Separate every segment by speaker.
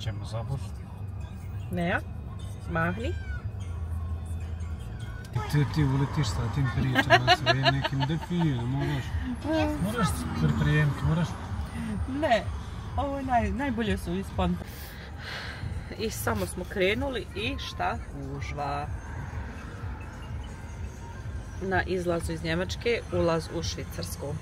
Speaker 1: krećemo za bus.
Speaker 2: Ne, mahni.
Speaker 1: Ti uletiš sa tim pričama, sve nekim defilom, moraš pripremiti, moraš...
Speaker 2: Ne, ovo je najbolje su ispontane. I samo smo krenuli i šta? Gužva. Na izlazu iz Njemačke, ulaz u Švicarsku.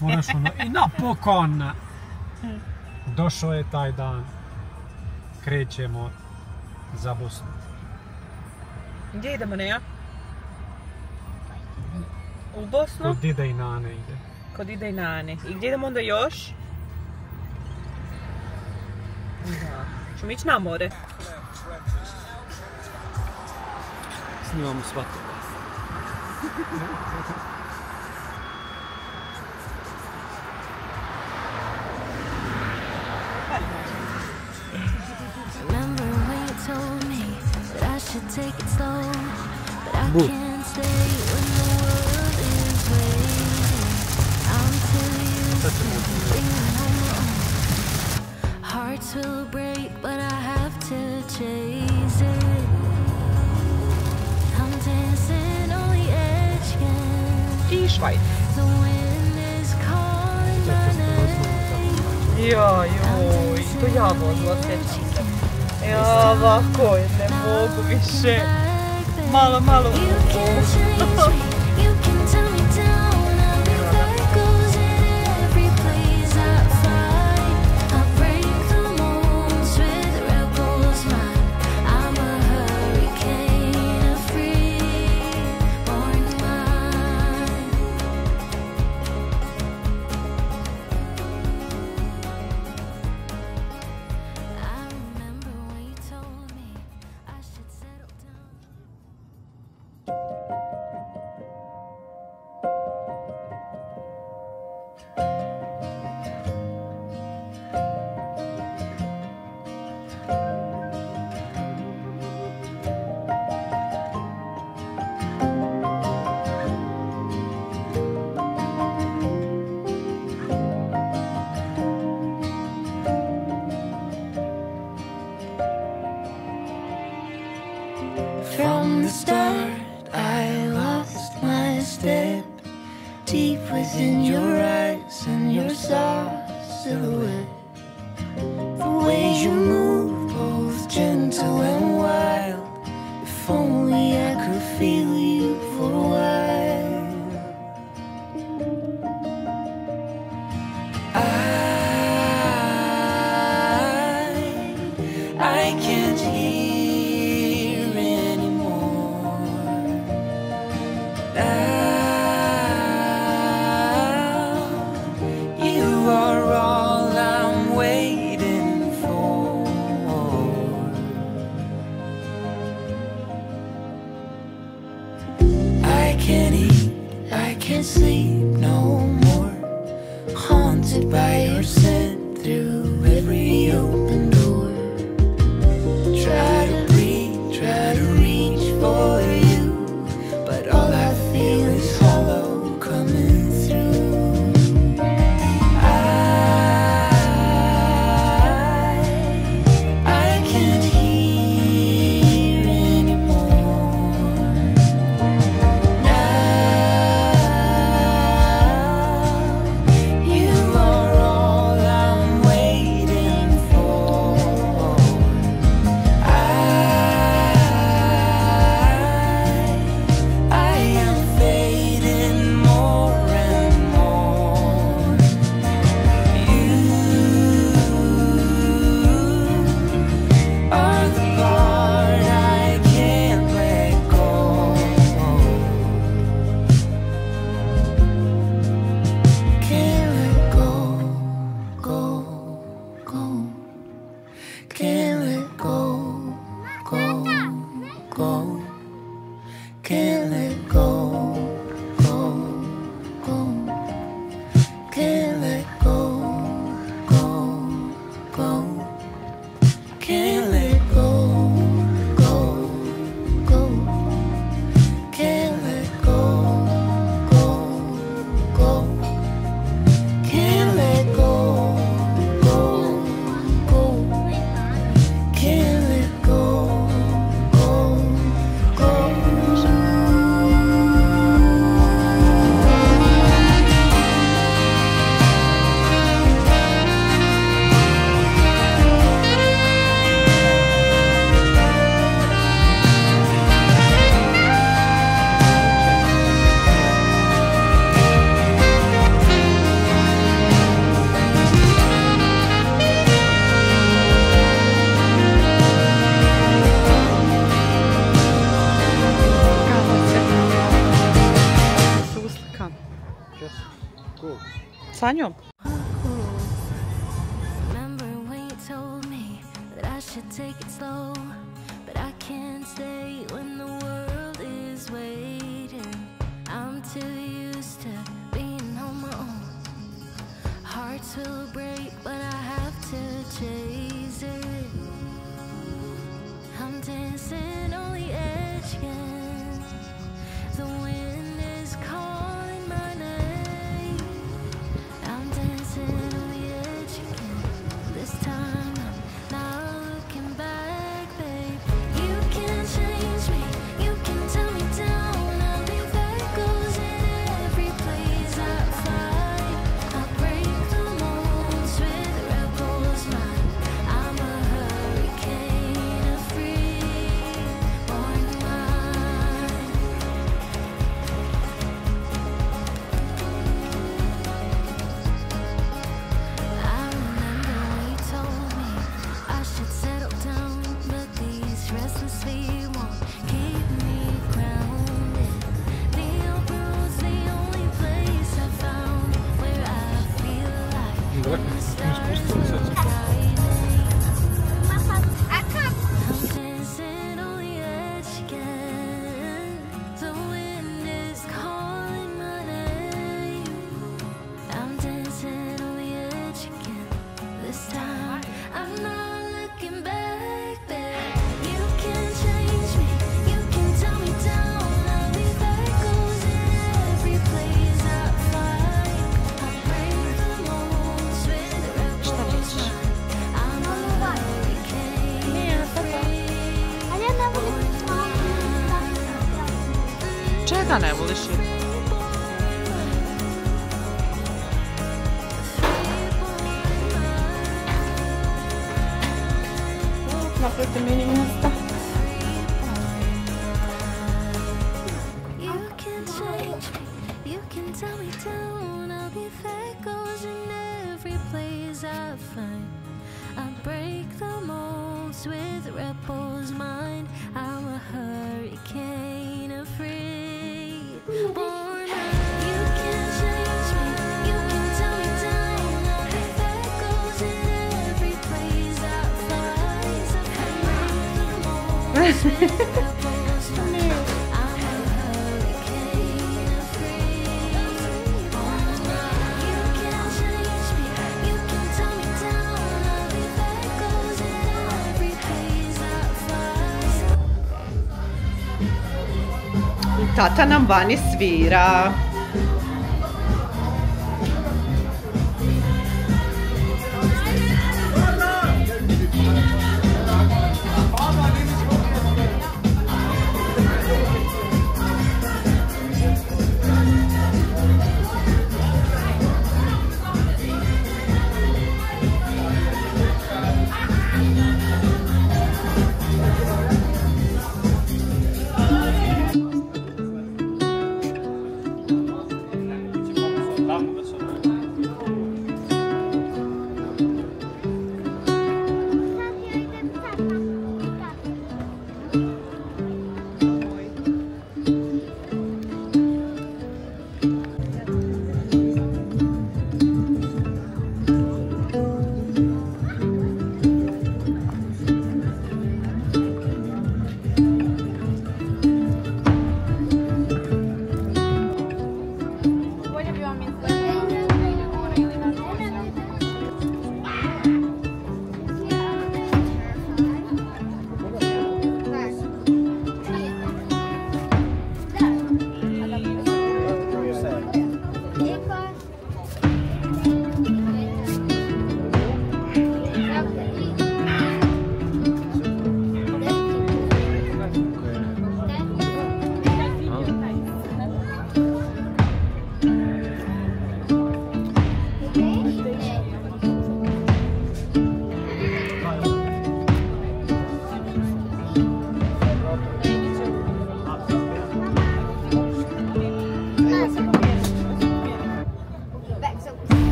Speaker 1: Moraš ono, i napokon! Došao je taj dan. Krećemo za Bosnu.
Speaker 2: Gdje idemo, Neja? U Bosnu?
Speaker 1: Kod Dida i Nane ide.
Speaker 2: Kod Dida i Nane. I gdje idemo onda još? Da. Ćemo ići na more.
Speaker 1: Snimamo svatko.
Speaker 3: Take it slow, but I can't stay when the world is waiting. Until you bring home your own. Hearts will break, but I have to chase it. I'm dancing on the edge again.
Speaker 2: Uživajte.
Speaker 3: The wind is calling my name.
Speaker 2: Joj, to ja vozila, sjećam se. Ja, ovako je, ne mogu više. Malo.
Speaker 3: From the start, I lost my step deep within your eyes and your soft silhouette. The way you move, both gentle and wild. If only I could feel you for a while. I can't hear anymore. Now you are all I'm waiting for. I can't eat, I can't sleep no more. Haunted by your scent through every open door. Try to breathe, try to reach for you, but all I feel is hollow coming through. I can't hear anymore. Now you are all I'm waiting for. I am fading more and more. You are the part I can't let go. Can't let go, go. Can't let go, go. Can't let go, go. Can't let go, go. Can't let go, go. Can't let go, go.
Speaker 2: sa njom.
Speaker 3: Will break, but I have to chase it. I'm dancing on the edge again. The wind is calling my name. I'm dancing on the edge again. This time I'm not looking back, babe. You can change me, you can tell me down. I'll be that goes in every place I find. I break the molds with rebels mind. I'm a hurricane of free born mind. I remember you told me I should settle down, but these restless feet won't keep me grounded. The open road's the only place I found where I feel like the stars are guiding. I'm dancing on the edge again. The wind is calling my name. I'm dancing on the edge again. This time I'm not looking back, babe. You can change me, you can tell me down. I'll be that goes in every place I find. I break the molds with rebels mind. I'm a hurricane of free.
Speaker 2: Čega ne voliš? Napravite meni mjesta.
Speaker 3: You can change me, you can tell me down. I'll be that goes in every place I find. I break the molds with rebels mind. I'm a hurricane of free born mind. You can change me, you can tell me down. I'll be that goes in every place I find. I break the molds with rebels mind. I'm a hurricane of free born mind. You can change me, you can tell me down. I'll be that goes in every place I find.
Speaker 2: Tata nam vani svira.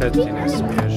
Speaker 1: kad ti ne smiješ.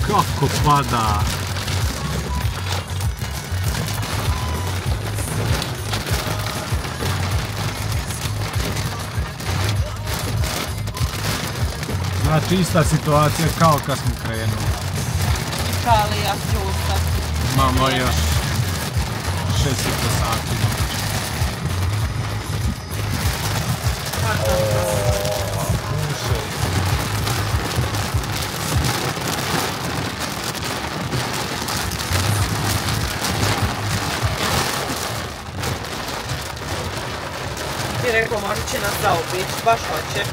Speaker 1: Kako pada! Znači ista situacija kao kad smo krenuli.
Speaker 2: Kalija, čusta.
Speaker 1: Imamo još 6,5 sati.
Speaker 2: Ti rekao, možda će nas zaobići, baš hoće.